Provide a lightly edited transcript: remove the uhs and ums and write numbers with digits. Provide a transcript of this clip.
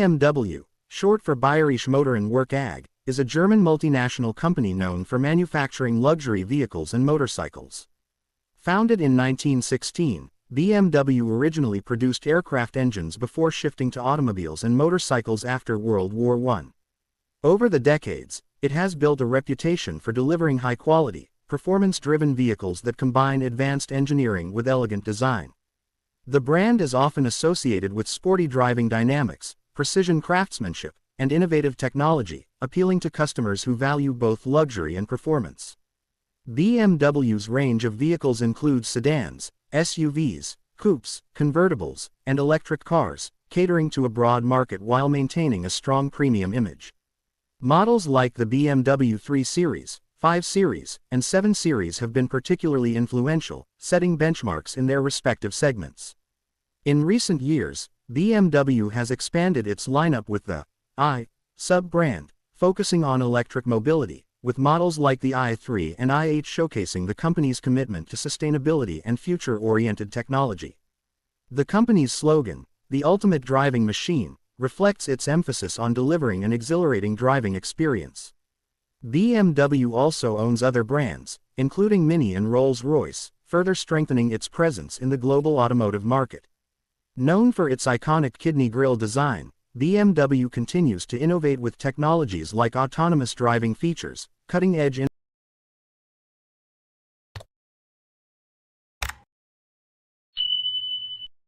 BMW, short for Bayerische Motoren Werk AG, is a German multinational company known for manufacturing luxury vehicles and motorcycles. Founded in 1916, BMW originally produced aircraft engines before shifting to automobiles and motorcycles after World War I. Over the decades, it has built a reputation for delivering high-quality, performance-driven vehicles that combine advanced engineering with elegant design. The brand is often associated with sporty driving dynamics, precision craftsmanship, and innovative technology, appealing to customers who value both luxury and performance. BMW's range of vehicles includes sedans, SUVs, coupes, convertibles, and electric cars, catering to a broad market while maintaining a strong premium image. Models like the BMW 3 Series, 5 Series, and 7 Series have been particularly influential, setting benchmarks in their respective segments. In recent years, BMW has expanded its lineup with the i sub-brand, focusing on electric mobility, with models like the i3 and i8 showcasing the company's commitment to sustainability and future-oriented technology. The company's slogan, "The Ultimate Driving Machine," reflects its emphasis on delivering an exhilarating driving experience. BMW also owns other brands, including Mini and Rolls-Royce, further strengthening its presence in the global automotive market. Known for its iconic kidney grille design, BMW continues to innovate with technologies like autonomous driving features, cutting-edge